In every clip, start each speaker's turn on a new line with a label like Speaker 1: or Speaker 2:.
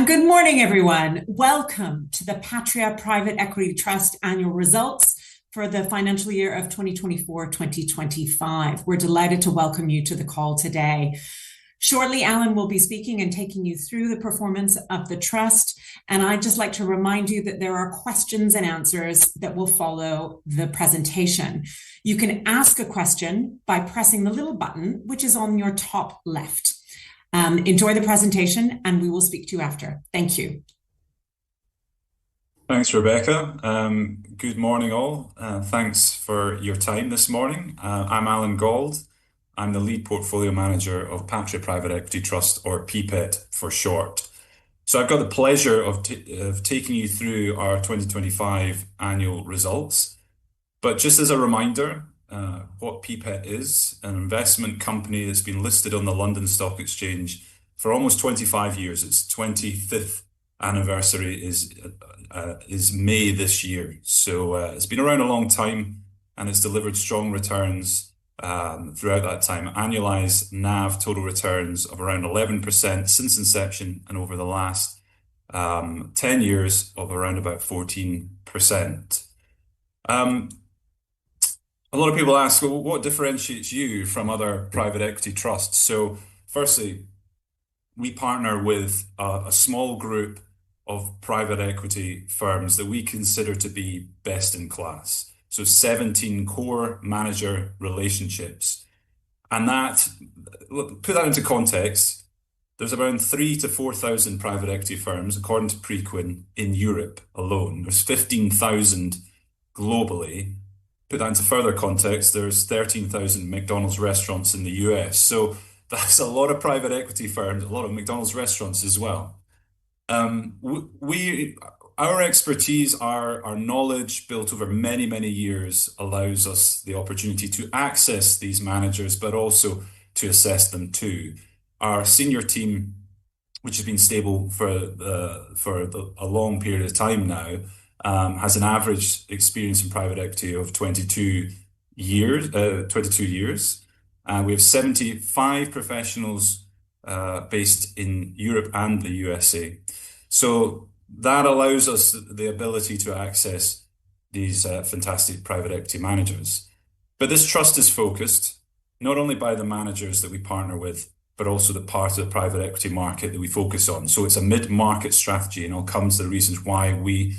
Speaker 1: And good morning, everyone. Welcome to the Patria Private Equity Trust annual results for the financial year of 2024-2025. We're delighted to welcome you to the call today. Shortly, Alan will be speaking and taking you through the performance of the trust. And I'd just like to remind you that there are questions and answers that will follow the presentation. You can ask a question by pressing the little button, which is on your top left. Enjoy the presentation and we will speak to you after. Thank you.
Speaker 2: Thanks, Rebecca. Good morning, all. Thanks for your time this morning. I'm Alan Gauld. I'm the lead portfolio manager of Patria Private Equity Trust, or PPET for short. So I've got the pleasure of taking you through our 2025 annual results. But just as a reminder, what PPET is, an investment company that's been listed on the London Stock Exchange for almost 25 years. Its 25th anniversary is May this year. So it's been around a long time and it's delivered strong returns throughout that time. Annualized NAV total returns of around 11% since inception, and over the last 10 years of around about 14%. A lot of people ask, well, what differentiates you from other private equity trusts? So firstly, we partner with a small group of private equity firms that we consider to be best in class. So 17 core manager relationships. And that, look, put that into context, there's around 3,000 to 4,000 private equity firms, according to Preqin, in Europe alone. There's 15,000 globally. Put that into further context, there's 13,000 McDonald's restaurants in the US. So that's a lot of private equity firms, a lot of McDonald's restaurants as well. Our expertise, our knowledge built over many, many years allows us the opportunity to access these managers, but also to assess them too. Our senior team, which has been stable for a long period of time now, has an average experience in private equity of 22 years. We have 75 professionals based in Europe and the USA. So that allows us the ability to access these fantastic private equity managers. But this trust is focused not only by the managers that we partner with, but also the part of the private equity market that we focus on. So it's a mid-market strategy, and I'll come to the reasons why we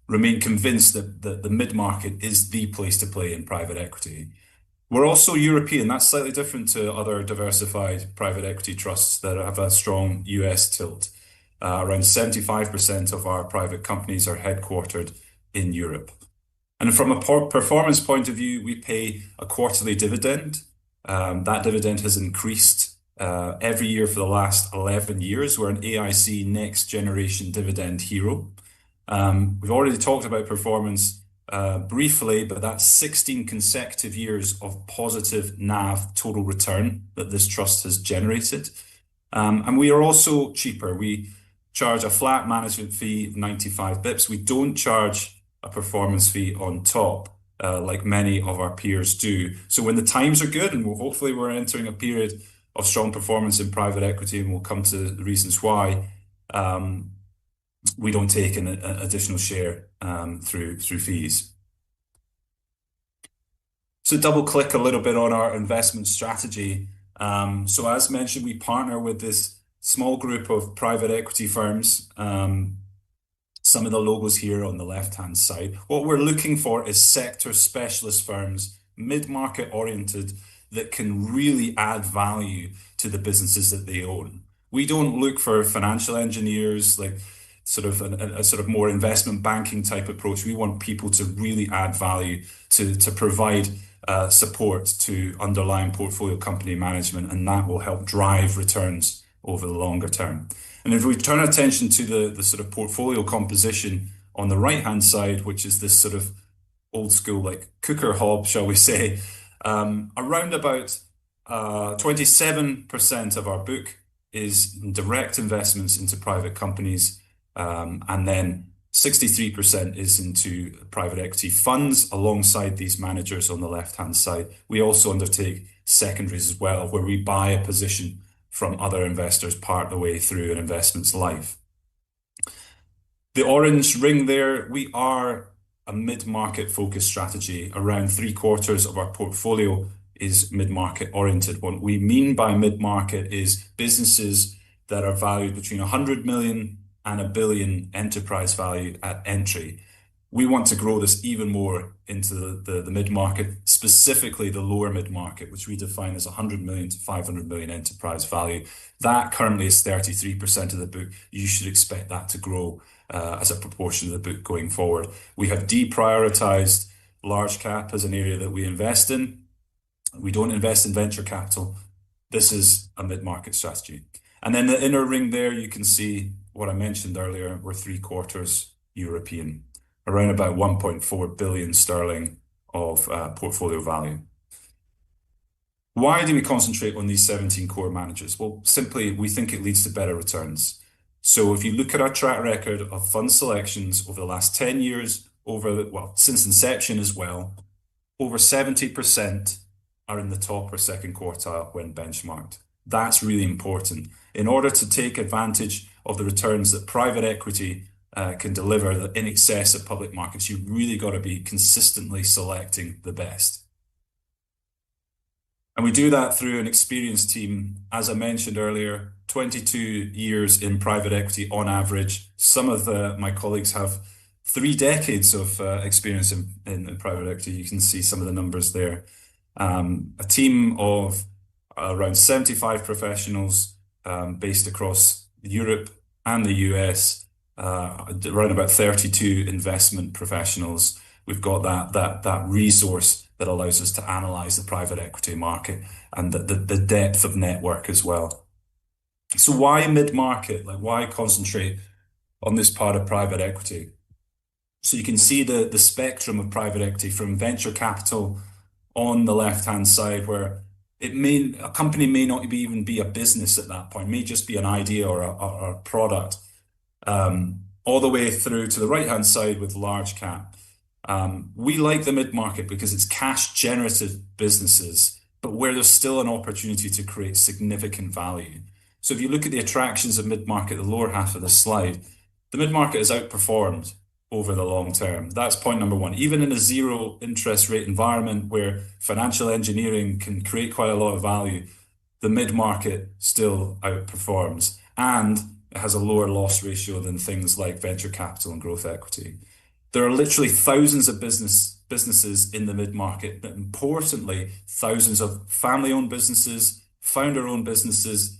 Speaker 2: remain convinced that the mid-market is the place to play in private equity. We're also European. That's slightly different to other diversified private equity trusts that have a strong US tilt. Around 75% of our private companies are headquartered in Europe. And from a performance point of view, we pay a quarterly dividend. That dividend has increased every year for the last 11 years. We're an AIC Next Generation Dividend Hero. We've already talked about performance briefly, but that's 16 consecutive years of positive NAV total return that this trust has generated. And we are also cheaper. We charge a flat management fee of 95 bips. We don't charge a performance fee on top, like many of our peers do. So when the times are good, and hopefully we're entering a period of strong performance in private equity, and we'll come to the reasons why, we don't take an additional share through fees. So double click a little bit on our investment strategy. So as mentioned, we partner with this small group of private equity firms. Some of the logos here on the left-hand side. What we're looking for is sector specialist firms, mid-market oriented, that can really add value to the businesses that they own. We don't look for financial engineers, like sort of a sort of more investment banking type approach. We want people to really add value to provide support to underlying portfolio company management, and that will help drive returns over the longer term. And if we turn attention to the sort of portfolio composition on the right-hand side, which is this sort of old school like cooker hob, shall we say, around about 27% of our book is direct investments into private companies, and then 63% is into private equity funds alongside these managers on the left-hand side. We also undertake secondaries as well, where we buy a position from other investors part of the way through an investment's life. The orange ring there, we are a mid-market focused strategy. Around 3/4 of our portfolio is mid-market oriented. What we mean by mid-market is businesses that are valued between 100 million and 1 billion enterprise value at entry. We want to grow this even more into the mid-market, specifically the lower mid-market, which we define as 100 million to 500 million enterprise value. That currently is 33% of the book. You should expect that to grow as a proportion of the book going forward. We have deprioritized large cap as an area that we invest in. We don't invest in venture capital. This is a mid-market strategy. And then the inner ring there, you can see what I mentioned earlier, we're 3/4 European, around about 1.4 billion sterling of portfolio value. Why do we concentrate on these 17 core managers? Well, simply, we think it leads to better returns. So if you look at our track record of fund selections over the last 10 years, since inception as well, over 70% are in the top or second quartile when benchmarked. That's really important. In order to take advantage of the returns that private equity can deliver in excess of public markets, you've really got to be consistently selecting the best. And we do that through an experienced team. As I mentioned earlier, 22 years in private equity on average. Some of my colleagues have 3 decades of experience in private equity. You can see some of the numbers there. A team of around 75 professionals based across Europe and the US, around about 32 investment professionals. We've got that resource that allows us to analyze the private equity market and the depth of network as well. So why mid-market? Like, why concentrate on this part of private equity? So you can see the spectrum of private equity from venture capital on the left-hand side, where a company may not even be a business at that point, may just be an idea or a product, all the way through to the right-hand side with large cap. We like the mid-market because it's cash generative businesses, but where there's still an opportunity to create significant value. So if you look at the attractions of mid-market, the lower half of the slide, the mid-market has outperformed over the long term. That's point number one. Even in a zero interest rate environment where financial engineering can create quite a lot of value, the mid-market still outperforms, and it has a lower loss ratio than things like venture capital and growth equity. There are literally thousands of businesses in the mid-market, but importantly, thousands of family-owned businesses, founder-owned businesses,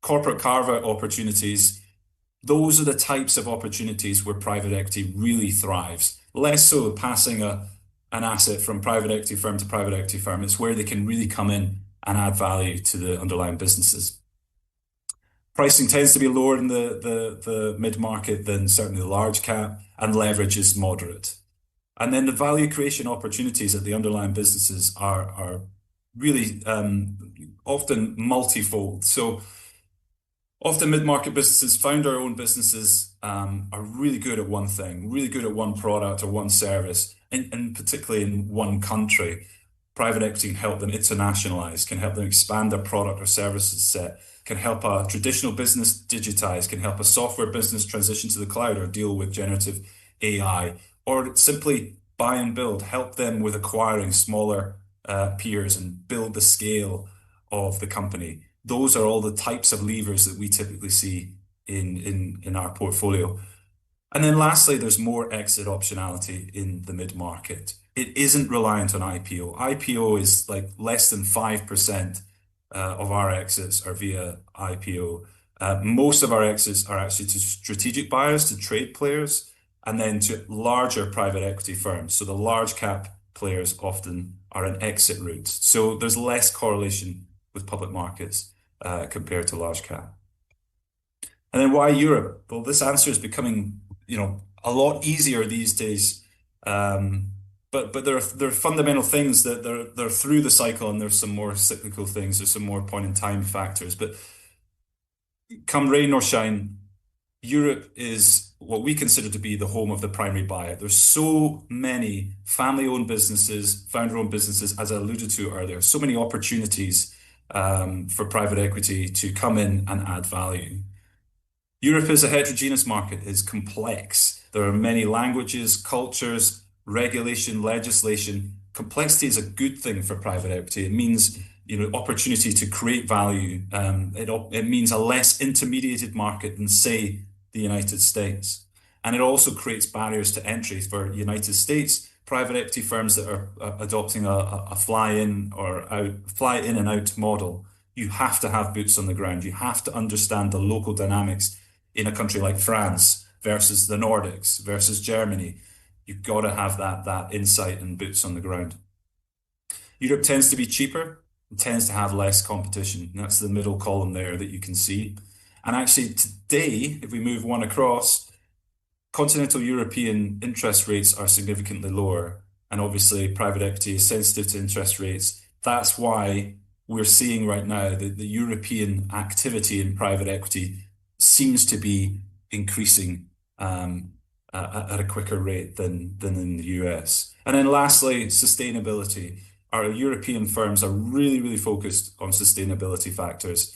Speaker 2: corporate carve-out opportunities. Those are the types of opportunities where private equity really thrives. Less so passing an asset from private equity firm to private equity firm. It's where they can really come in and add value to the underlying businesses. Pricing tends to be lower in the mid-market than certainly the large cap, and leverage is moderate. And then the value creation opportunities at the underlying businesses are really often multifold. So often mid-market businesses, founder-owned businesses, are really good at one thing, really good at one product or one service, and particularly in one country. Private equity can help them internationalize, can help them expand their product or services set, can help a traditional business digitize, can help a software business transition to the cloud or deal with generative AI, or simply buy and build, help them with acquiring smaller peers and build the scale of the company. Those are all the types of levers that we typically see in our portfolio. And then lastly, there's more exit optionality in the mid-market. It isn't reliant on IPO. IPO is like less than 5% of our exits are via IPO. Most of our exits are actually to strategic buyers, to trade players, and then to larger private equity firms. So the large cap players often are an exit route. So there's less correlation with public markets compared to large cap. And then why Europe? Well, this answer is becoming, a lot easier these days. But there are fundamental things that they're through the cycle, and there's some more cyclical things. There's some more point in time factors. But come rain or shine, Europe is what we consider to be the home of the primary buyer. There's so many family-owned businesses, founder-owned businesses, as I alluded to earlier, so many opportunities for private equity to come in and add value. Europe is a heterogeneous market, is complex. There are many languages, cultures, regulation, legislation. Complexity is a good thing for private equity. It means, opportunity to create value. It means a less intermediated market than, say, the United States. And it also creates barriers to entry for United States private equity firms that are adopting a fly in and out model. You have to have boots on the ground. You have to understand the local dynamics in a country like France versus the Nordics versus Germany. You've got to have that insight and boots on the ground. Europe tends to be cheaper. It tends to have less competition. And that's the middle column there that you can see. And actually today, if we move one across, continental European interest rates are significantly lower. And obviously private equity is sensitive to interest rates. That's why we're seeing right now that the European activity in private equity seems to be increasing at a quicker rate than in the US. And then lastly, sustainability. Our European firms are really, really focused on sustainability factors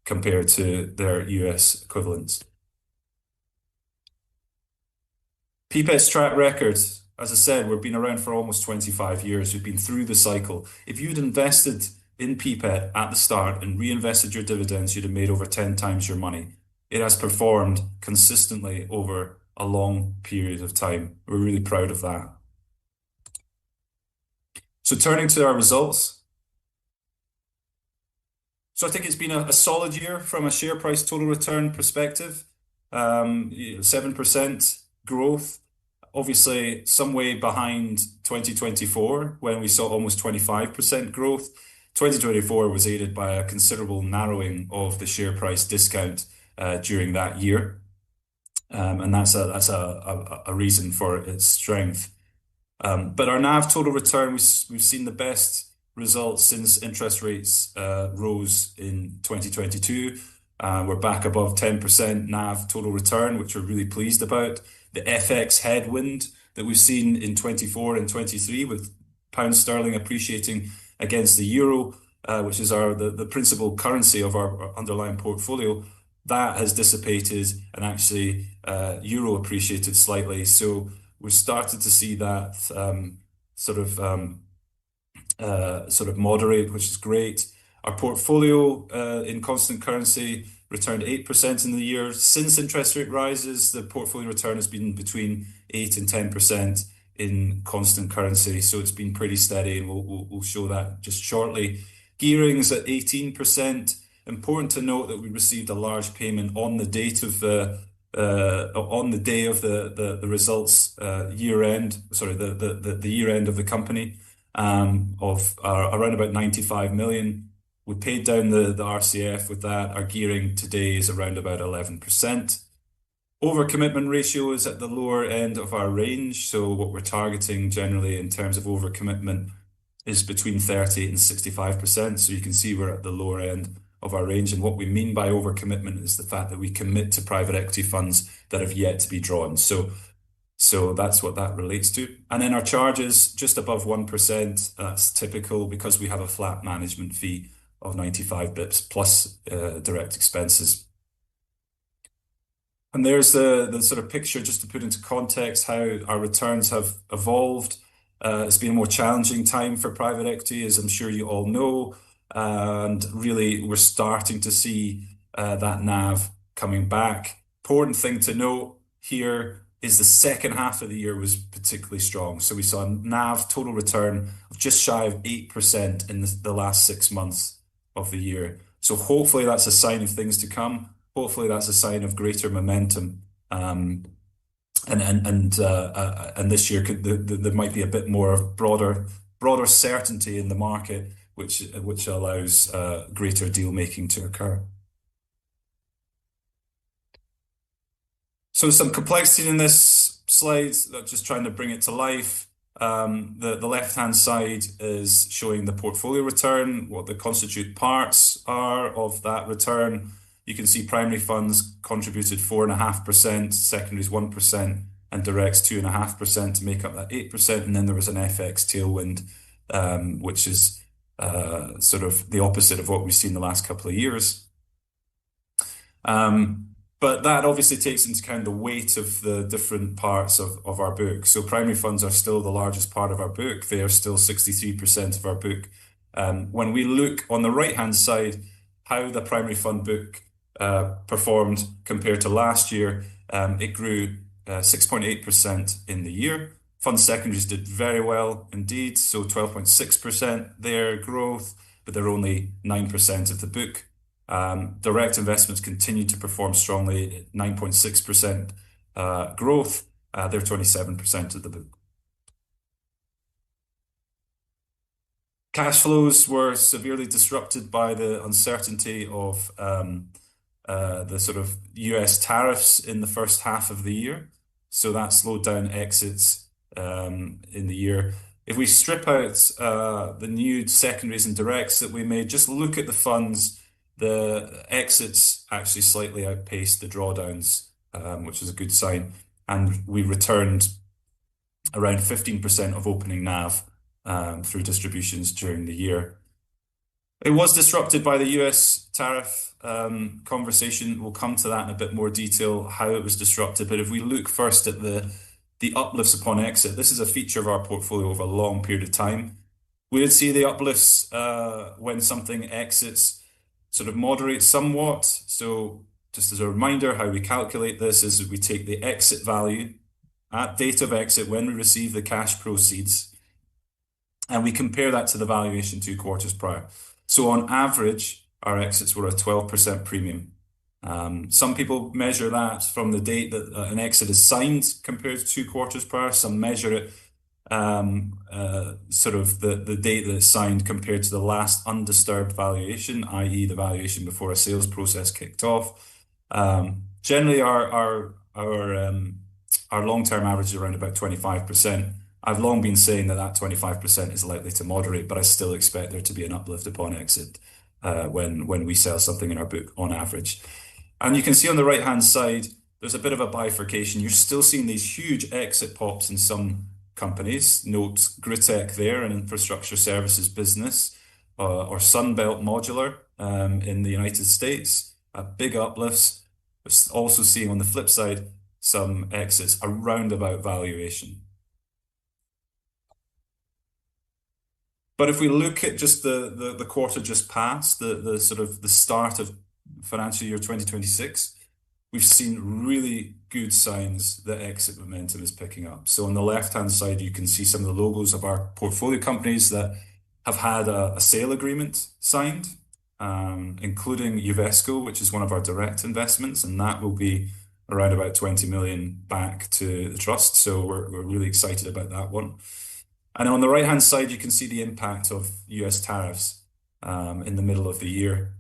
Speaker 2: compared to their US equivalents. PPET's track record, as I said, we've been around for almost 25 years. We've been through the cycle. If you'd invested in PPET at the start and reinvested your dividends, you'd have made over 10 times your money. It has performed consistently over a long period of time. We're really proud of that. So turning to our results. So I think it's been a solid year from a share price total return perspective. 7% growth, obviously some way behind 2024 when we saw almost 25% growth. 2024 was aided by a considerable narrowing of the share price discount during that year. And that's a reason for its strength. But our NAV total return, we've seen the best results since interest rates rose in 2022. We're back above 10% NAV total return, which we're really pleased about. The FX headwind that we've seen in 24 and 23 with pound sterling appreciating against the euro, which is the principal currency of our underlying portfolio, that has dissipated, and actually euro appreciated slightly. So we've started to see that sort of moderate, which is great. Our portfolio in constant currency returned 8% in the year. Since interest rate rises, the portfolio return has been between 8 and 10% in constant currency. So it's been pretty steady, and we'll show that just shortly. Gearing's at 18%. Important to note that we received a large payment on the date of on the day of the results year end. Sorry, the year end of the company of around about 95 million. We paid down the RCF with that. Our gearing today is around about 11%. Overcommitment ratio is at the lower end of our range. So what we're targeting generally in terms of overcommitment is between 30 and 65%. So you can see we're at the lower end of our range. And what we mean by overcommitment is the fact that we commit to private equity funds that have yet to be drawn. So that's what that relates to. And then our charges just above 1%. That's typical because we have a flat management fee of 95 bips plus direct expenses. And there's the sort of picture just to put into context how our returns have evolved. It's been a more challenging time for private equity, as I'm sure you all know. And really, we're starting to see that NAV coming back. Important thing to note here is the second half of the year was particularly strong. So we saw a NAV total return of just shy of 8% in the last 6 months of the year. So hopefully that's a sign of things to come. Hopefully that's a sign of greater momentum. And this year there might be a bit more of broader certainty in the market, which allows greater deal making to occur. So some complexity in this slide, just trying to bring it to life. The left-hand side is showing the portfolio return, what the constituent parts are of that return. You can see primary funds contributed 4.5%, secondaries 1%, and directs 2.5% to make up that 8%. And then there was an FX tailwind, which is sort of the opposite of what we've seen the last couple of years. But that obviously takes into account the weight of the different parts of our book. So primary funds are still the largest part of our book. They are still 63% of our book. When we look on the right-hand side, how the primary fund book performed compared to last year, it grew 6.8% in the year. Fund secondaries did very well indeed, so 12.6% their growth, but they're only 9% of the book. Direct investments continue to perform strongly at 9.6% growth. They're 27% of the book. Cash flows were severely disrupted by the uncertainty of the sort of US tariffs in the first half of the year. So that slowed down exits in the year. If we strip out the new secondaries and directs that we made, just look at the funds, the exits actually slightly outpaced the drawdowns, which is a good sign. And we returned around 15% of opening NAV through distributions during the year. It was disrupted by the US tariff conversation. We'll come to that in a bit more detail, how it was disrupted. But if we look first at the uplifts upon exit, this is a feature of our portfolio over a long period of time. We would see the uplifts when something exits sort of moderate somewhat. So just as a reminder, how we calculate this is that we take the exit value at date of exit when we receive the cash proceeds, and we compare that to the valuation 2 quarters prior. So on average, our exits were a 12% premium. Some people measure that from the date that an exit is signed compared to 2 quarters prior. Some measure it sort of the date that it's signed compared to the last undisturbed valuation, i.e. the valuation before a sales process kicked off. Generally, our long-term average is around about 25%. I've long been saying that 25% is likely to moderate, but I still expect there to be an uplift upon exit when we sell something in our book on average. And you can see on the right-hand side, there's a bit of a bifurcation. You're still seeing these huge exit pops in some companies. Note Gritec there, an infrastructure services business, or Sunbelt Modular in the United States. Big uplifts. We're also seeing on the flip side some exits around about valuation. But if we look at just the quarter just past, the sort of the start of financial year 2026, we've seen really good signs that exit momentum is picking up. So on the left-hand side, you can see some of the logos of our portfolio companies that have had a sale agreement signed, including Uvesco, which is one of our direct investments, and that will be around about 20 million back to the trust. So we're really excited about that one. And on the right-hand side, you can see the impact of US tariffs in the middle of the year.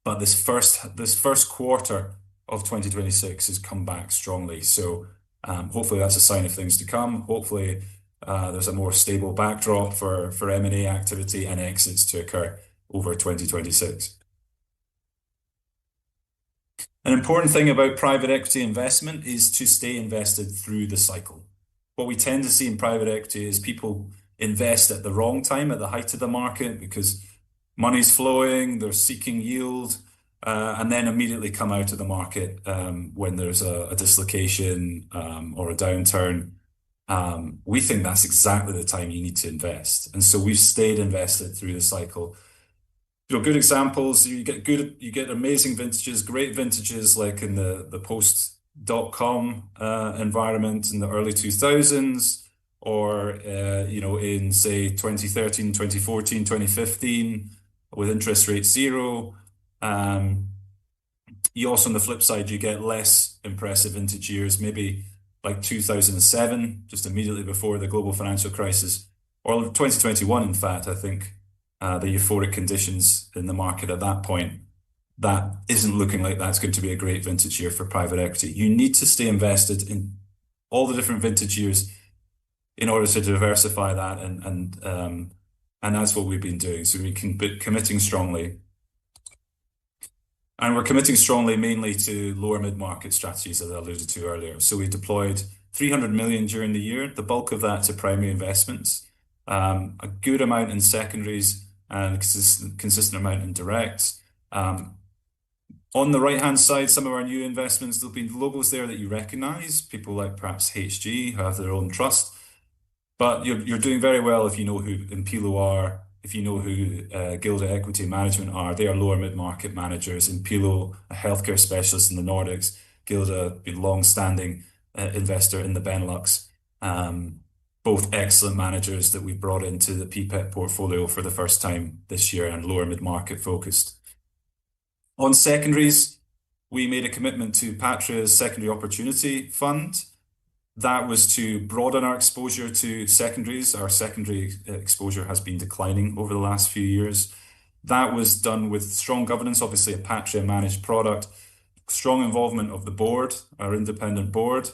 Speaker 2: But this first quarter of 2026 has come back strongly. So hopefully that's a sign of things to come. Hopefully there's a more stable backdrop for M&A activity and exits to occur over 2026. An important thing about private equity investment is to stay invested through the cycle. What we tend to see in private equity is people invest at the wrong time, at the height of the market, because money's flowing, they're seeking yield, and then immediately come out of the market when there's a dislocation or a downturn. We think that's exactly the time you need to invest. And so we've stayed invested through the cycle. Good examples, you get amazing vintages, great vintages like in the post.com environment in the early 2000s, or in say 2013, 2014, 2015 with interest rate zero. You also, on the flip side, you get less impressive vintage years, maybe like 2007, just immediately before the global financial crisis, or 2021, in fact. I think the euphoric conditions in the market at that point, that isn't looking like that's going to be a great vintage year for private equity. You need to stay invested in all the different vintage years in order to diversify that, and that's what we've been doing. So we can be committing strongly. And we're committing strongly mainly to lower mid-market strategies, as I alluded to earlier. So we deployed 300 million during the year, the bulk of that to primary investments, a good amount in secondaries and consistent amount in directs. On the right-hand side, some of our new investments, there'll be logos there that you recognize, people like perhaps HG, who have their own trust. But you're doing very well if you know who Impilo are, if you know who Gilda Equity Management are. They are lower mid-market managers. Impilo, a healthcare specialist in the Nordics. Gilda, a long-standing investor in the Benelux. Both excellent managers that we brought into the PPEP portfolio for the first time this year and lower mid-market focused. On secondaries, we made a commitment to Patria's Secondary Opportunity Fund. That was to broaden our exposure to secondaries. Our secondary exposure has been declining over the last few years. That was done with strong governance, obviously a Patria managed product, strong involvement of the board, our independent board.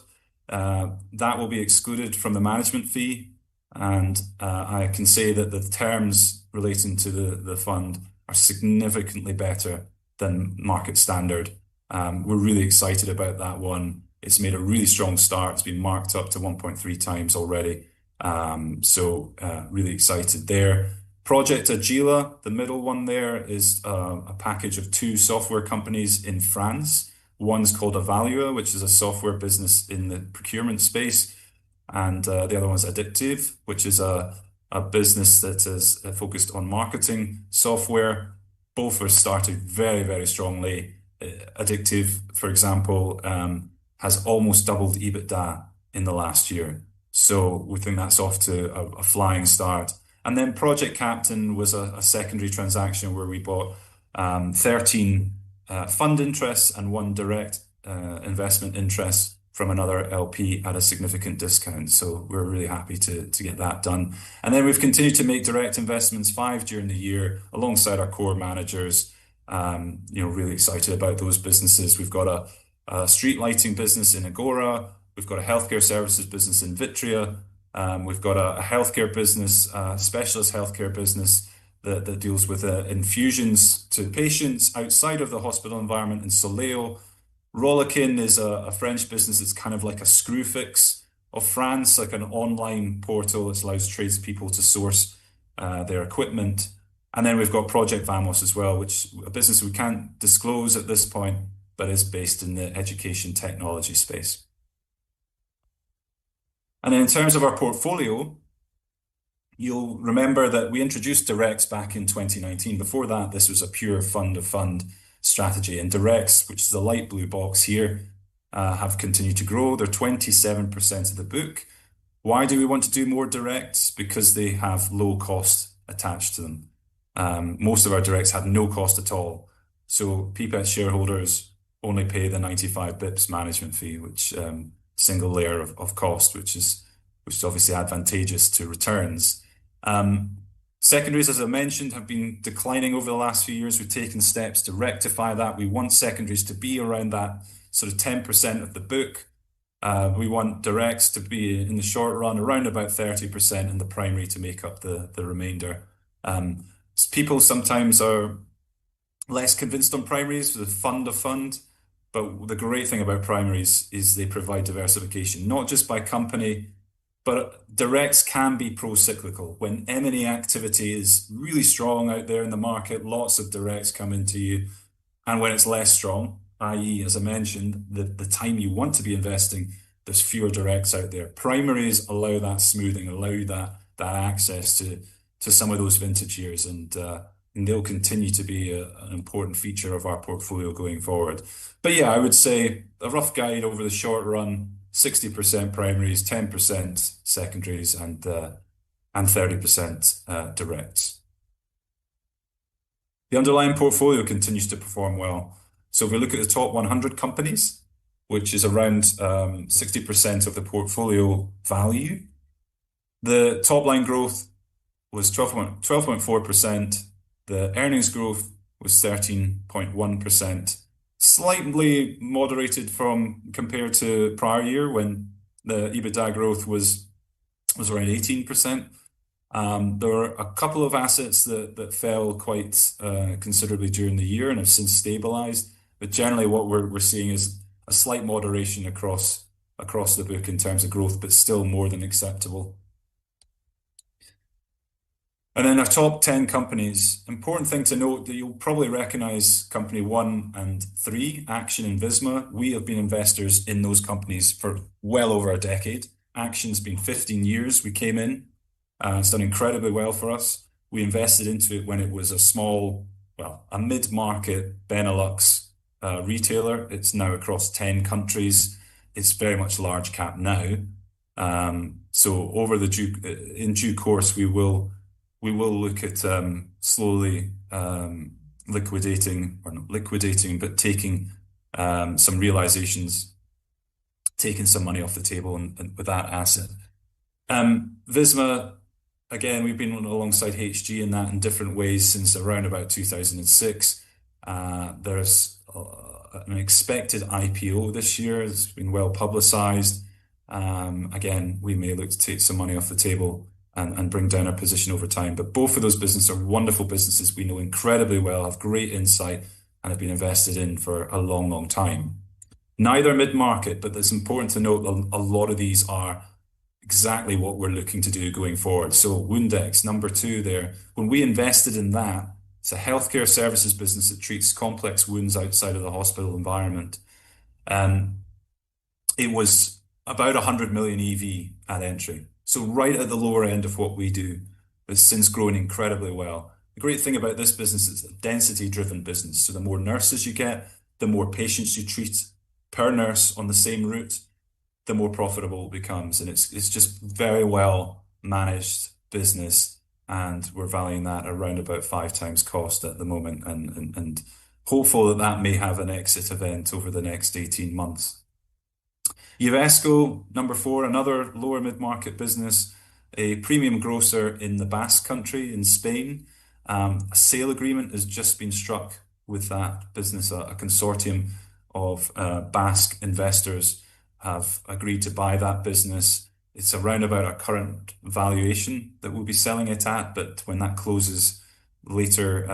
Speaker 2: That will be excluded from the management fee. And I can say that the terms relating to the fund are significantly better than market standard. We're really excited about that one. It's made a really strong start. It's been marked up to 1.3 times already. Really excited there. Project Agila, the middle one there, is a package of 2 software companies in France. One's called Evalua, which is a software business in the procurement space. And the other one's Addictive, which is a business that is focused on marketing software. Both are started very, very strongly. Addictive, for example, has almost doubled EBITDA in the last year. So we think that's off to a flying start. And then Project Captain was a secondary transaction where we bought 13 fund interests and 1 direct investment interest from another LP at a significant discount. So we're really happy to get that done. And then we've continued to make direct investments, 5 during the year, alongside our core managers. Really excited about those businesses. We've got a street lighting business in Agora. We've got a healthcare services business in Vitria. We've got a healthcare business, specialist healthcare business that deals with infusions to patients outside of the hospital environment in Soleo. Rollikin is a French business that's kind of like a Screwfix of France, like an online portal that allows tradespeople to source their equipment. And then we've got Project Vamos as well, which is a business we can't disclose at this point, but is based in the education technology space. And then in terms of our portfolio, you'll remember that we introduced directs back in 2019. Before that, this was a pure fund-of-fund strategy. And directs, which is the light blue box here, have continued to grow. They're 27% of the book. Why do we want to do more directs? Because they have low cost attached to them. Most of our directs have no cost at all. So PPET shareholders only pay the 95 bips management fee, which single layer of cost, which is obviously advantageous to returns. Secondaries, as I mentioned, have been declining over the last few years. We've taken steps to rectify that. We want secondaries to be around that sort of 10% of the book. We want directs to be, in the short run, around about 30%, and the primary to make up the remainder. People sometimes are less convinced on primaries for the fund of fund, but the great thing about primaries is they provide diversification, not just by company, but directs can be pro-cyclical. When M&A activity is really strong out there in the market, lots of directs come into you. And when it's less strong, i.e., as I mentioned, the time you want to be investing, there's fewer directs out there. Primaries allow that smoothing, allow that access to some of those vintage years, and they'll continue to be an important feature of our portfolio going forward. But yeah, I would say a rough guide over the short run, 60% primaries, 10% secondaries, and 30% directs. The underlying portfolio continues to perform well. So if we look at the top 100 companies, which is around 60% of the portfolio value, the top line growth was 12.4%. The earnings growth was 13.1%, slightly moderated compared to prior year when the EBITDA growth was around 18%. There were a couple of assets that fell quite considerably during the year and have since stabilized. But generally, what we're seeing is a slight moderation across the book in terms of growth, but still more than acceptable. And then our top 10 companies, important thing to note that you'll probably recognize company 1 and 3, Action and Visma. We have been investors in those companies for well over a decade. Action's been 15 years. We came in, it's done incredibly well for us. We invested into it when it was a small, well, a mid-market Benelux retailer. It's now across 10 countries. It's very much large cap now. So in due course, we will look at slowly liquidating, or not liquidating, but taking some realizations, taking some money off the table and with that asset. Visma, again, we've been alongside HG in that in different ways since around about 2006. There's an expected IPO this year. It's been well publicized. Again, we may look to take some money off the table and bring down our position over time. But both of those businesses are wonderful businesses we know incredibly well, have great insight, and have been invested in for a long, long time. Neither mid-market, but it's important to note a lot of these are exactly what we're looking to do going forward. So Woundex, number 2 there. When we invested in that, it's a healthcare services business that treats complex wounds outside of the hospital environment. It was about 100 million EV at entry. So right at the lower end of what we do, it's since grown incredibly well. The great thing about this business is a density-driven business. So the more nurses you get, the more patients you treat per nurse on the same route, the more profitable it becomes. And it's just very well managed business. And we're valuing that around about 5 times cost at the moment, and hopeful that that may have an exit event over the next 18 months. Uvesco, number 4, another lower mid-market business, a premium grocer in the Basque Country in Spain. A sale agreement has just been struck with that business. A consortium of Basque investors have agreed to buy that business. It's around about our current valuation that we'll be selling it at, but when that closes later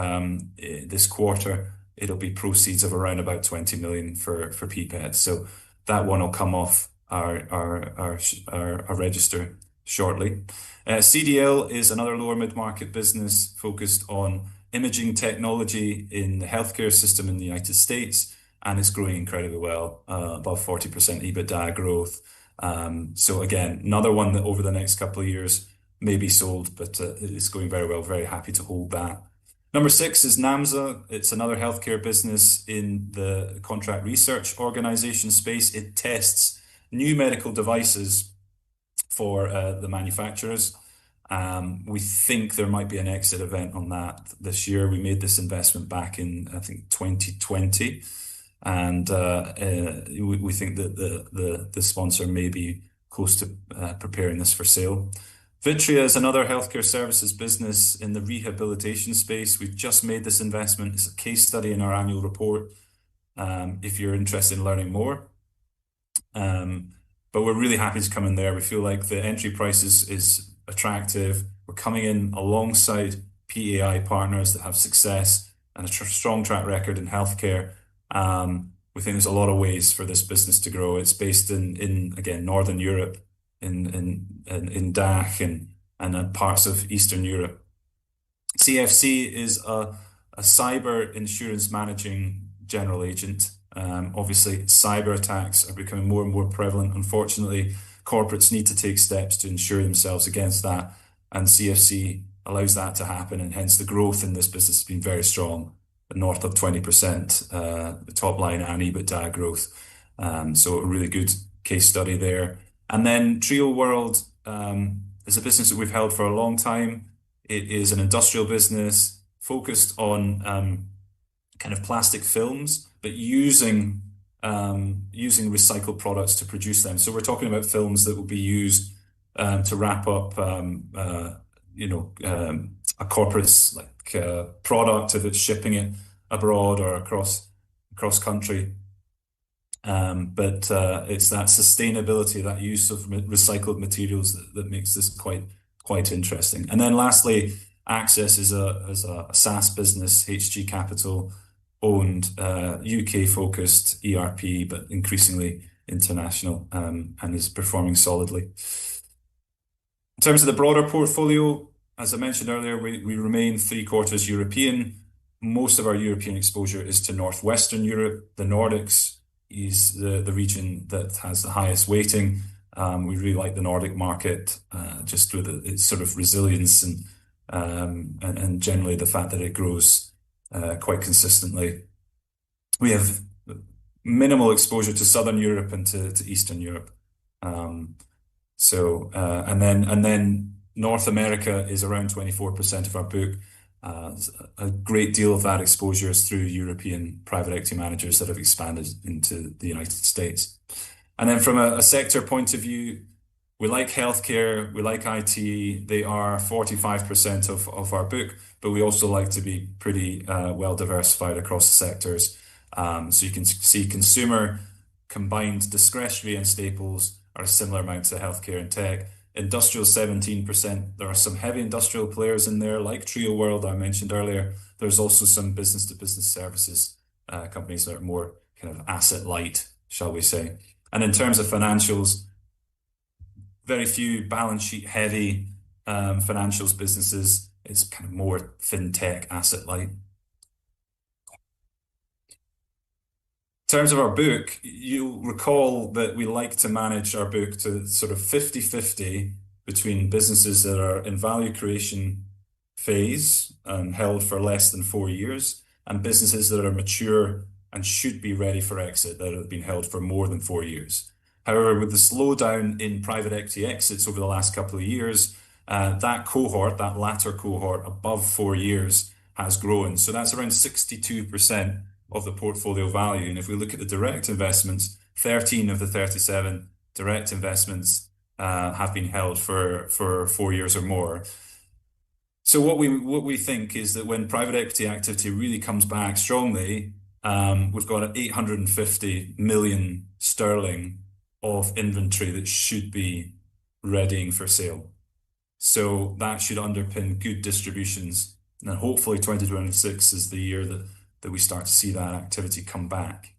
Speaker 2: this quarter, it'll be proceeds of around about 20 million for PPET. So that one will come off our register shortly. CDL is another lower mid-market business focused on imaging technology in the healthcare system in the United States, and it's growing incredibly well, above 40% EBITDA growth. So again, another one that over the next couple of years may be sold, but it's going very well. Very happy to hold that. Number 6 is NAMSA. It's another healthcare business in the contract research organization space. It tests new medical devices for the manufacturers. We think there might be an exit event on that this year. We made this investment back in, I think, 2020. And we think that the sponsor may be close to preparing this for sale. Vitria is another healthcare services business in the rehabilitation space. We've just made this investment. It's a case study in our annual report, if you're interested in learning more. But we're really happy to come in there. We feel like the entry price is attractive. We're coming in alongside PAI partners that have success and a strong track record in healthcare. We think there's a lot of ways for this business to grow. It's based in again, Northern Europe, in DACH and parts of Eastern Europe. CFC is a cyber insurance managing general agent. Obviously, cyber attacks are becoming more and more prevalent. Unfortunately, corporates need to take steps to insure themselves against that, and CFC allows that to happen, and hence the growth in this business has been very strong, north of 20%, the top line and EBITDA growth. So a really good case study there. And then Trio World is a business that we've held for a long time. It is an industrial business focused on kind of plastic films, but using recycled products to produce them. So we're talking about films that will be used to wrap up, a corporate's product if it's shipping it abroad or across country. But it's that sustainability, that use of recycled materials that makes this quite interesting. And then lastly, Access is a SaaS business, HG Capital owned, UK focused ERP, but increasingly international, and is performing solidly. In terms of the broader portfolio, as I mentioned earlier, we remain 3/4 European. Most of our European exposure is to Northwestern Europe. The Nordics is the region that has the highest weighting. We really like the Nordic market, just with its sort of resilience and generally the fact that it grows quite consistently. We have minimal exposure to Southern Europe and to Eastern Europe. And then North America is around 24% of our book. A great deal of that exposure is through European private equity managers that have expanded into the United States. And then from a sector point of view, we like healthcare, we like IT. They are 45% of our book, but we also like to be pretty well diversified across the sectors. So you can see consumer, combined discretionary and staples are a similar amount to healthcare and tech. Industrial 17%. There are some heavy industrial players in there, like Trio World I mentioned earlier. There's also some business-to-business services companies that are more kind of asset light, shall we say. And in terms of financials, very few balance sheet heavy financials businesses. It's kind of more fintech asset light. In terms of our book, you'll recall that we like to manage our book to sort of 50-50 between businesses that are in value creation phase and held for less than 4 years, and businesses that are mature and should be ready for exit that have been held for more than 4 years. However, with the slowdown in private equity exits over the last couple of years, that cohort, that latter cohort above 4 years, has grown. So that's around 62% of the portfolio value. And if we look at the direct investments, 13 of the 37 direct investments have been held for 4 years or more. So what we think is that when private equity activity really comes back strongly, we've got 850 million sterling of inventory that should be readying for sale. So that should underpin good distributions. And hopefully 2026 is the year that we start to see that activity come back.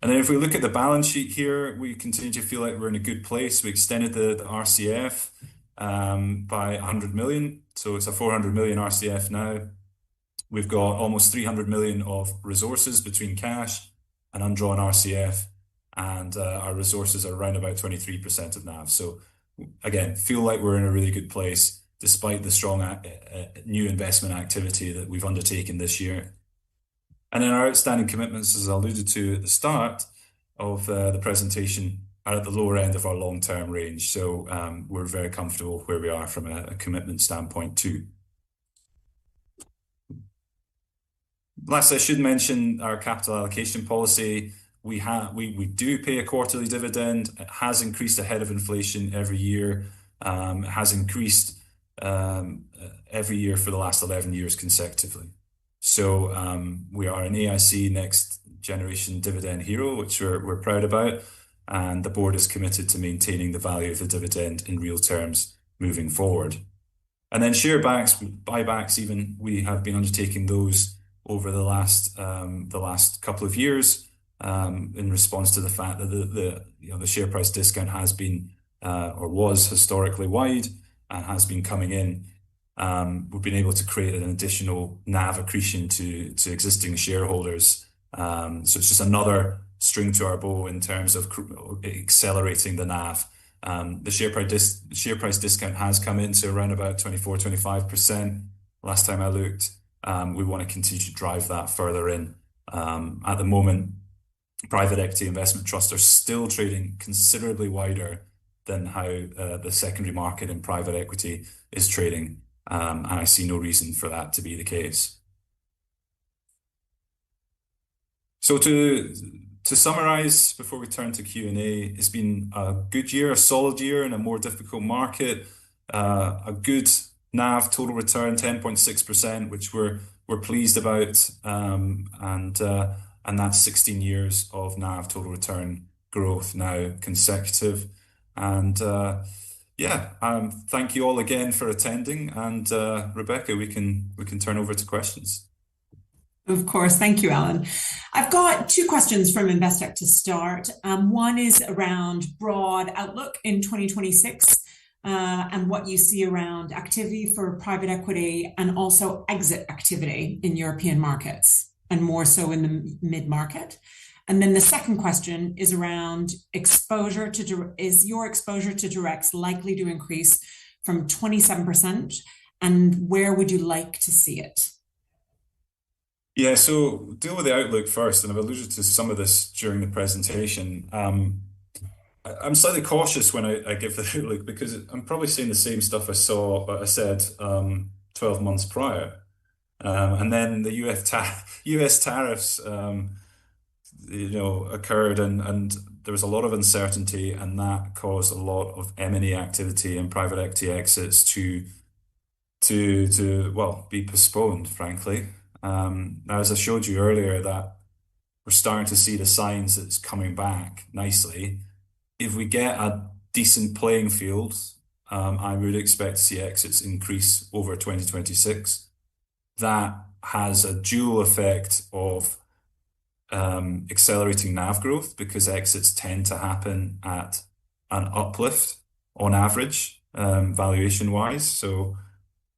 Speaker 2: And then if we look at the balance sheet here, we continue to feel like we're in a good place. We extended the RCF by 100 million. So it's a 400 million RCF now. We've got almost 300 million of resources between cash and undrawn RCF. And our resources are around about 23% of NAV. So again, feel like we're in a really good place despite the strong new investment activity that we've undertaken this year. And then our outstanding commitments, as I alluded to at the start of the presentation, are at the lower end of our long-term range. So we're very comfortable where we are from a commitment standpoint too. Last, I should mention our capital allocation policy. We do pay a quarterly dividend. It has increased ahead of inflation every year. It has increased every year for the last 11 years consecutively. So we are an AIC Next Generation Dividend Hero, which we're proud about, and the board is committed to maintaining the value of the dividend in real terms moving forward. And then share buybacks, even we have been undertaking those over the last couple of years in response to the fact that the share price discount has been or was historically wide and has been coming in. We've been able to create an additional NAV accretion to existing shareholders. So it's just another string to our bow in terms of accelerating the NAV. The share price discount has come in to around about 24-25%. Last time I looked, we want to continue to drive that further in. At the moment, private equity investment trusts are still trading considerably wider than how the secondary market in private equity is trading. And I see no reason for that to be the case. So to summarize, before we turn to Q&A, it's been a good year, a solid year in a more difficult market. A good NAV total return, 10.6%, which we're pleased about, and that's 16 years of NAV total return growth now consecutive. And thank you all again for attending. And Rebecca, we can turn over to questions.
Speaker 1: Of course. Thank you, Alan. I've got two questions from Investec to start. One is around broad outlook in 2026. and what you see around activity for private equity and also exit activity in European markets, and more so in the mid-market. And then the second question is around exposure to, is your exposure to directs likely to increase from 27%, and where would you like to see it?
Speaker 2: Yeah, so deal with the outlook first, and I've alluded to some of this during the presentation. I'm slightly cautious when I give the outlook because I'm probably saying the same stuff I said 12 months prior. And then the US tariffs occurred, and there was a lot of uncertainty, and that caused a lot of M&A activity and private equity exits to well, be postponed, frankly. Now, as I showed you earlier, that we're starting to see the signs that it's coming back nicely. If we get a decent playing field, I would expect to see exits increase over 2026. That has a dual effect of accelerating NAV growth, because exits tend to happen at an uplift on average, valuation-wise. So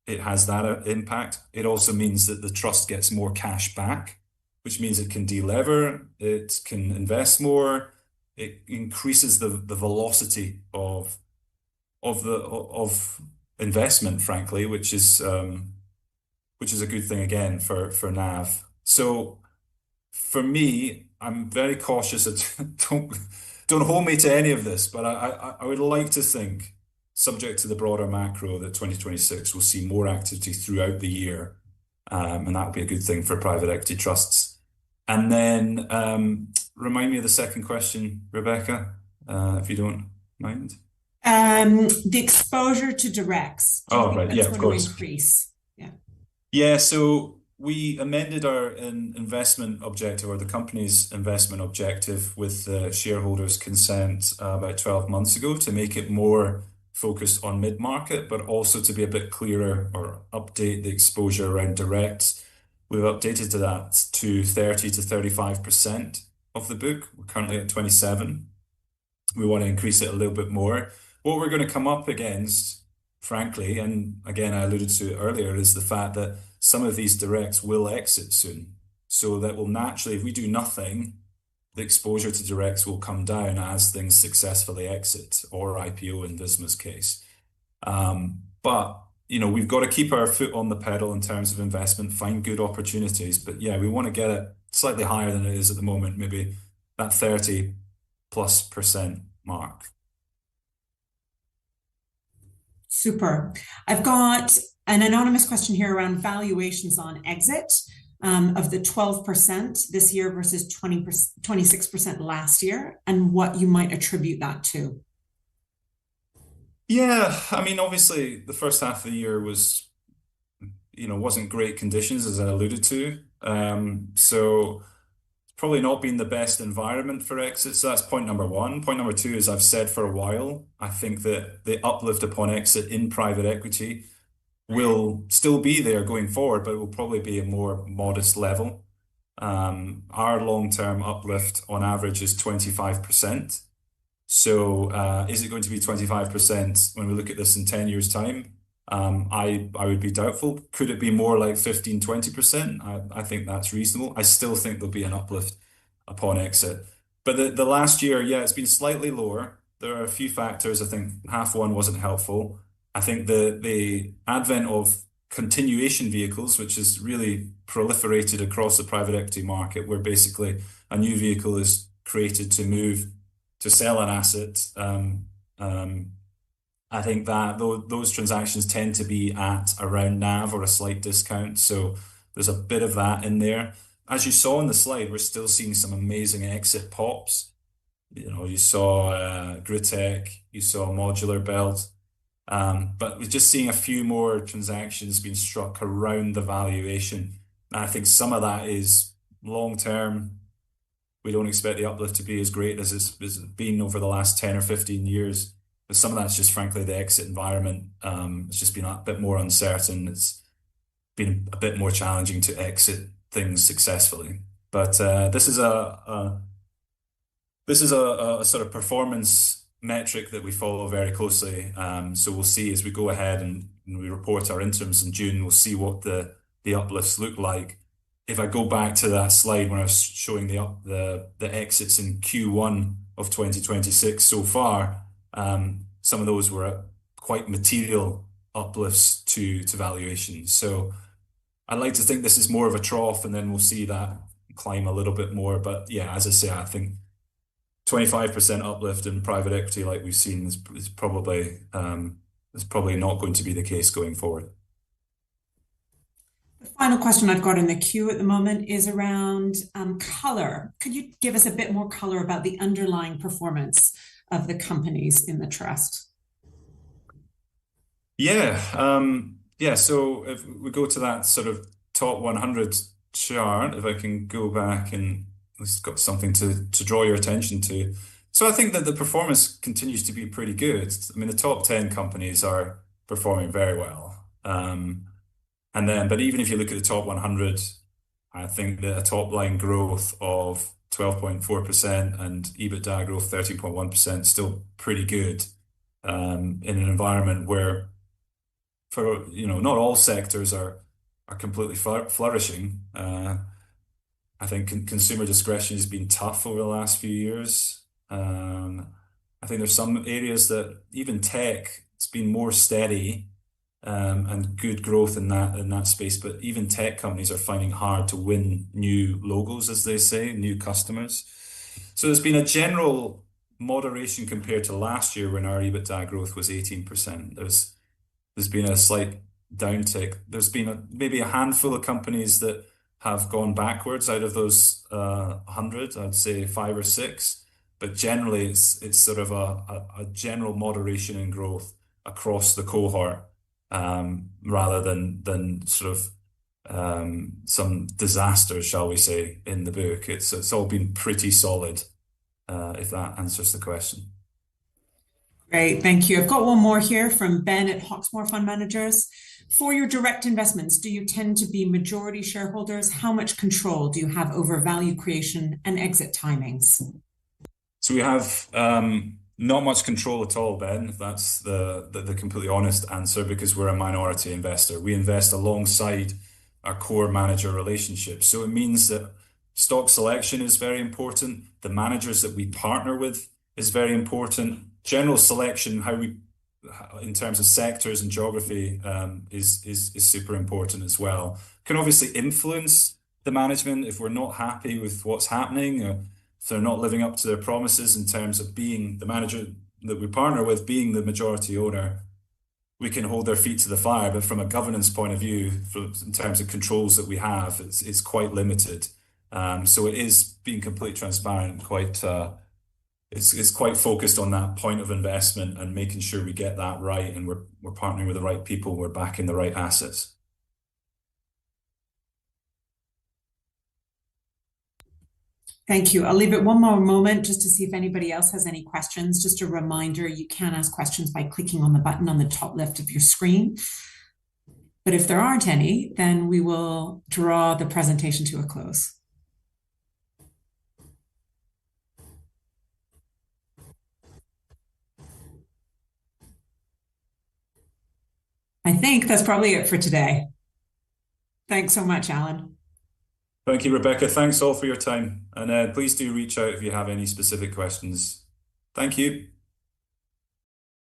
Speaker 2: it has that impact. It also means that the trust gets more cash back, which means it can delever, it can invest more, it increases the velocity of investment, frankly, which is a good thing again for NAV. So for me, I'm very cautious. Don't hold me to any of this, but I would like to think, subject to the broader macro, that 2026 will see more activity throughout the year, and that will be a good thing for private equity trusts. And then remind me of the second question, Rebecca, if you don't mind.
Speaker 1: The exposure to directs. Do you think
Speaker 2: right,
Speaker 1: that's
Speaker 2: yeah, of
Speaker 1: going
Speaker 2: course.
Speaker 1: to increase?
Speaker 2: Yeah, so we amended our investment objective, or the company's investment objective, with the shareholders' consent about 12 months ago, to make it more focused on mid-market, but also to be a bit clearer, or update the exposure around directs. We've updated that to 30 to 35% of the book. We're currently at 27. We want to increase it a little bit more. What we're going to come up against, frankly, and again, I alluded to it earlier, is the fact that some of these directs will exit soon. So that will naturally, if we do nothing, the exposure to directs will come down as things successfully exit, or IPO in Visma's case. But we've got to keep our foot on the pedal in terms of investment, find good opportunities. But yeah, we want to get it slightly higher than it is at the moment, maybe that 30+% mark.
Speaker 1: Super. I've got an anonymous question here around valuations on exit, of the 12% this year versus 26% last year, and what you might attribute that to.
Speaker 2: Yeah, I mean, obviously the first half of the year wasn't great conditions, as I alluded to. So probably not been the best environment for exits. So that's point number one. Point number two is, I've said for a while, I think that the uplift upon exit in private equity will still be there going forward, but it will probably be a more modest level. Our long-term uplift on average is 25%. So is it going to be 25% when we look at this in 10 years' time? I would be doubtful. Could it be more like 15, 20%? I think that's reasonable. I still think there'll be an uplift upon exit. But the last year, yeah, it's been slightly lower. There are a few factors. I think half one wasn't helpful. I think the advent of continuation vehicles, which has really proliferated across the private equity market, where basically a new vehicle is created to sell an asset. I think that those transactions tend to be at around NAV or a slight discount. So there's a bit of that in there. As you saw on the slide, we're still seeing some amazing exit pops. You saw Gritec, you saw Modular Belt. But we're just seeing a few more transactions being struck around the valuation. And I think some of that is long-term. We don't expect the uplift to be as great as it's been over the last 10 or 15 years. But some of that's just, frankly, the exit environment. It's just been a bit more uncertain. It's been a bit more challenging to exit things successfully. But this is a sort of performance metric that we follow very closely. So we'll see as we go ahead and we report our interims in June, we'll see what the uplifts look like. If I go back to that slide when I was showing the exits in Q1 of 2026 so far, some of those were at quite material uplifts to valuation. So I'd like to think this is more of a trough, and then we'll see that climb a little bit more. But yeah, as I say, I think 25% uplift in private equity like we've seen is probably not going to be the case going forward.
Speaker 1: The final question I've got in the queue at the moment is around color. Could you give us a bit more color about the underlying performance of the companies in the trust?
Speaker 2: Yeah, so if we go to that sort of top 100 chart, if I can go back and it's got something to draw your attention to. So I think that the performance continues to be pretty good. I mean, the top 10 companies are performing very well. But even if you look at the top 100, I think that a top line growth of 12.4% and EBITDA growth 13.1% still pretty good in an environment where, for not all sectors are completely flourishing. I think consumer discretion has been tough over the last few years. I think there's some areas that even tech, it's been more steady and good growth in that space. But even tech companies are finding it hard to win new logos, as they say, new customers. So there's been a general moderation compared to last year when our EBITDA growth was 18%. There's been a slight downtick. There's been maybe a handful of companies that have gone backwards out of those 100, I'd say 5 or 6. But generally, it's sort of a general moderation in growth across the cohort, rather than sort of some disasters, shall we say, in the book. It's all been pretty solid, if that answers the question.
Speaker 1: Great, thank you. I've got one more here from Ben at Hawksmoor Fund Managers. For your direct investments, do you tend to be majority shareholders? How much control do you have over value creation and exit timings?
Speaker 2: So we have not much control at all, Ben. That's the completely honest answer, because we're a minority investor. We invest alongside our core manager relationships. So it means that stock selection is very important. The managers that we partner with is very important. General selection, in terms of sectors and geography, is super important as well. Can obviously influence the management if we're not happy with what's happening, or if they're not living up to their promises in terms of being the manager that we partner with, being the majority owner. We can hold their feet to the fire, but from a governance point of view, in terms of controls that we have, it's quite limited. So it is being completely transparent, it's quite focused on that point of investment and making sure we get that right, and we're partnering with the right people, we're backing the right assets.
Speaker 1: Thank you. I'll leave it one more moment just to see if anybody else has any questions. Just a reminder, you can ask questions by clicking on the button on the top left of your screen. But if there aren't any, then we will draw the presentation to a close. I think that's probably it for today. Thanks so much, Alan.
Speaker 2: Thank you, Rebecca. Thanks all for your time. And please do reach out if you have any specific questions. Thank you.